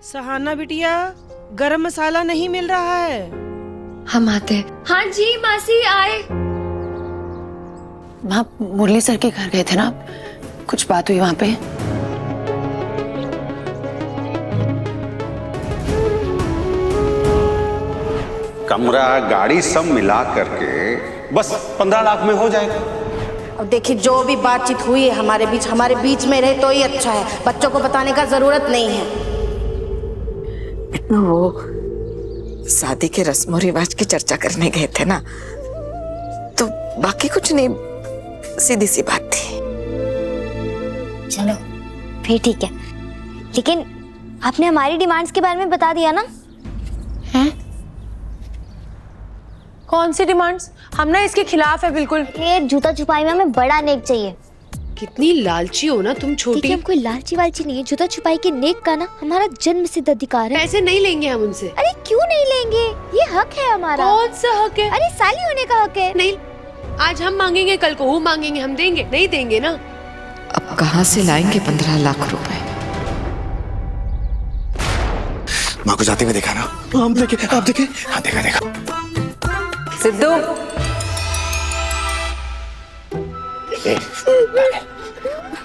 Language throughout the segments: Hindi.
सहाना बिटिया, गरम मसाला नहीं मिल रहा है। हम आते हैं। हाँ जी मासी आए। वहाँ मुरली सर के घर गए थे ना, कुछ बात हुई वहाँ पे? कमरा गाड़ी सब मिला करके बस 15 लाख में हो जाएगा। अब देखिए, जो भी बातचीत हुई है हमारे बीच में रहे तो ही अच्छा है। बच्चों को बताने का जरूरत नहीं है। वो शादी के रस्मों रिवाज की चर्चा करने गए थे ना, तो बाकी कुछ नहीं, सीधी सी बात थी। चलो फिर ठीक है, लेकिन आपने हमारी डिमांड्स के बारे में बता दिया ना? हैं? कौन सी डिमांड्स? हम ना इसके खिलाफ है बिल्कुल। ये जूता छुपाई में हमें बड़ा नेक चाहिए। कितनी लालची हो ना तुम छोटी। देखिए, हम कोई लालची वालची नहीं है। जूता छुपाई के नेक का ना हमारा जन्म सिद्ध अधिकार है। पैसे नहीं लेंगे हम उनसे। अरे क्यों नहीं लेंगे, ये हक है हमारा। कौन सा हक है? अरे साली होने का हक है। नहीं, आज हम मांगेंगे, कल को वो मांगेंगे, हम देंगे? नहीं देंगे ना। अब कहाँ से लाएंगे 15 लाख रुपए? माँ को जाते हुए देखा ना? आप देखे? हाँ, देखा। सिद्धू,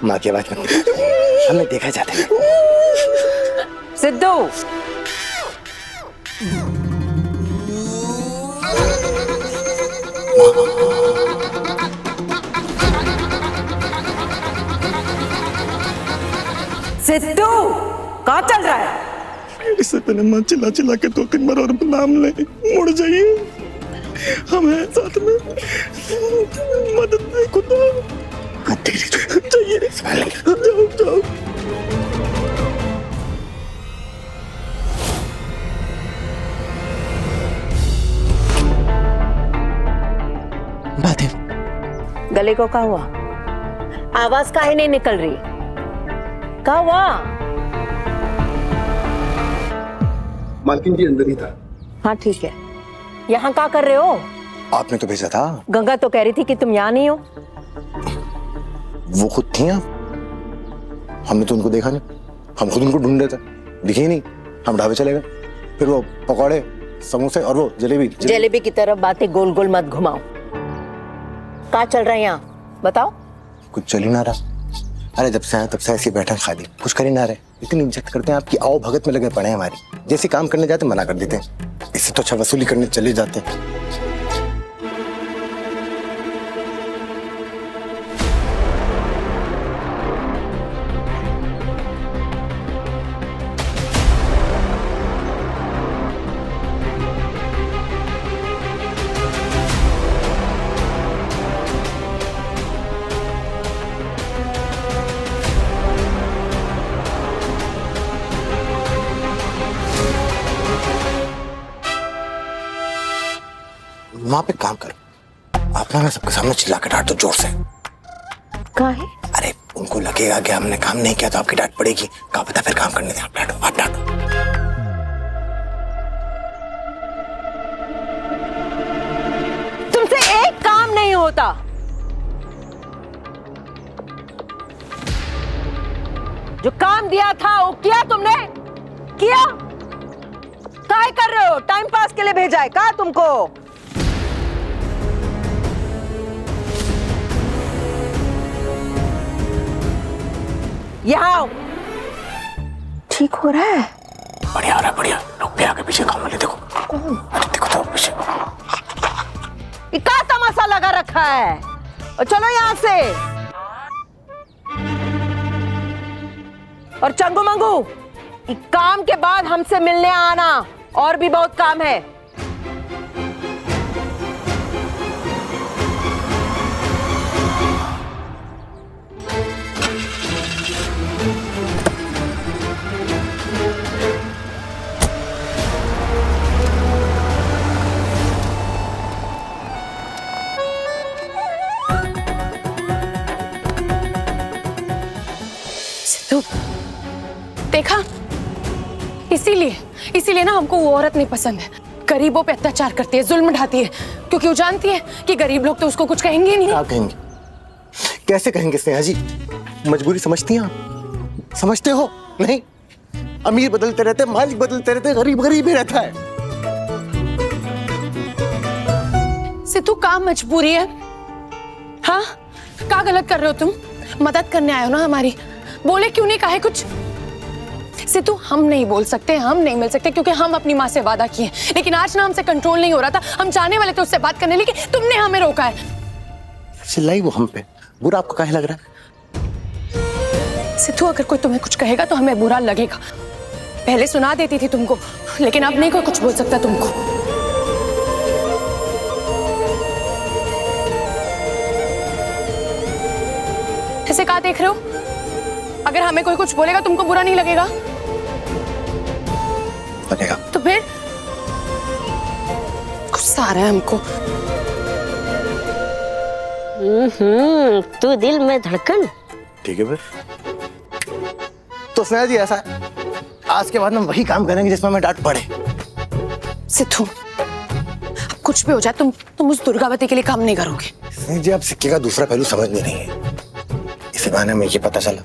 माँ की आवाज मत निकाल, हमने देखा जाते हुए। सिद्धू, सिद्धू, कहाँ चल रहा है? इससे पहले माँ चिल्ला के 2-3 बार और नाम ले, मुड़ जाइए, हम हैं साथ में, मदद दे खुदा। चाहिए, जाओ। महादेव, गले को क्या हुआ? आवाज काहे नहीं निकल रही? क्या हुआ? मालकिन जी अंदर ही था। हाँ ठीक है। यहाँ क्या कर रहे हो? आपने तो भेजा था। गंगा तो कह रही थी कि तुम यहाँ नहीं हो। वो खुद थी यहाँ, हमने तो उनको देखा नहीं। हम खुद उनको ढूंढ रहे थे, दिखे ही नहीं। हम ढाबे चले गए, फिर वो पकौड़े, समोसे और वो जलेबी की तरफ बातें गोल गोल मत घुमाओ। क्या चल रहा है यहाँ, बताओ। कुछ चल ही ना रहा। अरे जब से आया तब से ऐसे बैठा खाली, कुछ कर ही ना रहे। इतनी इज्जत करते हैं आपकी, आओ भगत में लगे पड़े हैं हमारी। जैसे काम करने जाते मना कर देते हैं। इससे तो अच्छा वसूली करने चले जाते हैं। वहां पे काम करो, आप ना सबके सामने चिल्ला के डांट दो जोर से। काहे? अरे उनको लगेगा कि हमने काम नहीं किया तो आपकी डांट पड़ेगी। क्या पता फिर काम करने दें। आप डांटो। तुमसे एक काम नहीं होता। जो काम दिया था वो किया तुमने? किया? काय कर रहे हो? टाइम पास के लिए भेजा है क्या तुमको? यहाँ आओ। ठीक हो रहा है? बढ़िया। लोग भी आगे पीछे काम ले, देखो। अरे देखो तो पीछे। ये क्या तमाशा लगा रखा है? और चलो यहाँ से। और चंगू मंगू, ये काम के बाद हमसे मिलने आना, और भी बहुत काम है। देखा, इसीलिए ना हमको वो औरत नहीं पसंद है। गरीबों पे अत्याचार करती है, जुल्म ढाती है, क्योंकि वो जानती है कि गरीब लोग तो उसको कुछ कहेंगे नहीं। क्या कहेंगे? कैसे कहेंगे स्नेहा जी? मजबूरी समझती हैं आप? समझते हो? नहीं, अमीर बदलते रहते, मालिक बदलते रहते, गरीब गरीब ही रहता है। सिद्धू का मजबूरी है? हाँ, क्या गलत कर रहे हो तुम? मदद करने आए हो ना हमारी, बोले क्यों नहीं कहा कुछ? सिद्धू हम नहीं बोल सकते, हम नहीं मिल सकते क्योंकि हम अपनी माँ से वादा किए, लेकिन आज ना हमसे कंट्रोल नहीं हो रहा था। हम जाने वाले थे उससे बात करने, लेकिन तुमने हमें रोका है। चिल्लाई वो हम पे, बुरा आपको काहे लग रहा है? सिद्धू अगर कोई तुम्हें कुछ कहेगा तो हमें बुरा लगेगा। पहले सुना देती थी तुमको, लेकिन अब नहीं कोई कुछ बोल सकता तुमको। ऐसे कहा देख रहे हो? अगर हमें कोई कुछ बोलेगा तुमको बुरा नहीं लगेगा? लगेगा। तो फिर गुस्सा आ रहा है हमको। तू दिल में धड़कन। ठीक है फिर, तो स्नेहा जी ऐसा है, आज के बाद हम वही काम करेंगे जिसमें हमें डांट पड़े। सिद्धू अब कुछ भी हो जाए तुम उस दुर्गावती के लिए काम नहीं करोगे। स्नेहा जी, आप सिक्के का दूसरा पहलू समझ नहीं रही है। इसी बहाने में ये पता चला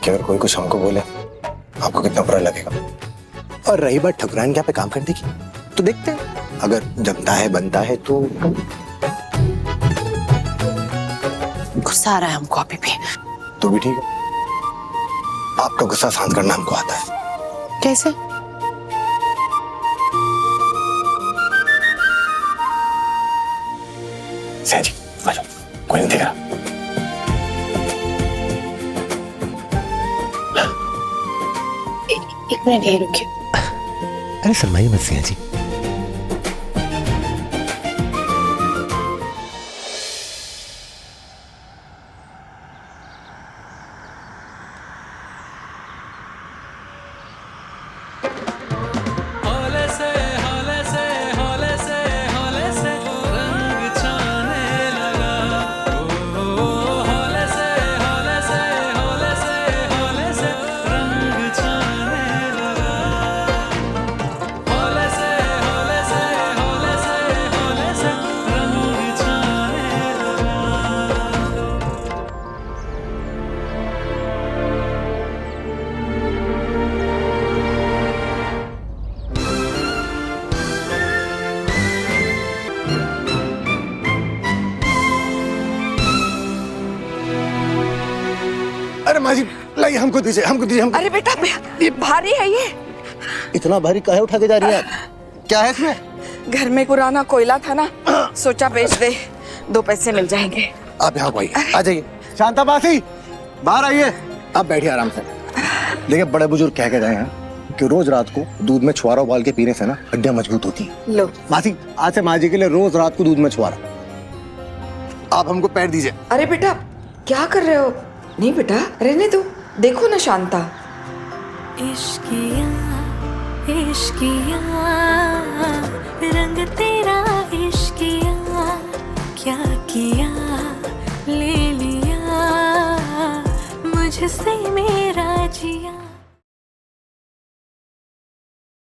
कि अगर कोई कुछ हमको बोले आपको कितना बुरा लगेगा। और रही बात ठकुराइन के यहाँ पे काम करने की, तो देखते हैं अगर जमता है बनता है तो। गुस्सा आ रहा है हमको अभी भी। तो भी ठीक है, आपका गुस्सा शांत करना हमको आता है। कैसे? स्नेहा जी आ जाओ, कोई नहीं देख रहा। एक मिनट यही रुकिए। अरे शर्माइए मत स्नेहा जी। अरे माँ जी लाइए, हमको दीजिए, हमको दीजिए। अरे बेटा, ये भारी है ये। इतना भारी काहे उठा के जा रही है आप? क्या है इसमें? घर में पुराना कोयला था ना, सोचा बेच दे, 2 पैसे मिल जाएंगे। आप यहाँ आइए, आ जाइए। शांता मासी बाहर आइए। आप बैठिए आराम से। देखिए बड़े बुजुर्ग कह के गए हैं कि रोज रात को दूध में छुआरा उबाल के पीने से ना हड्डियां मजबूत होती हैं। लो मासी, आज से माँ जी के लिए रोज रात को दूध में छुआरा। आप हमको पैर दीजिए। अरे बेटा क्या कर रहे हो? नहीं बेटा रहने दो, देखो ना शांता। इश्किया इश्किया रंग तेरा इश्किया, क्या किया ले लिया मुझसे मेरा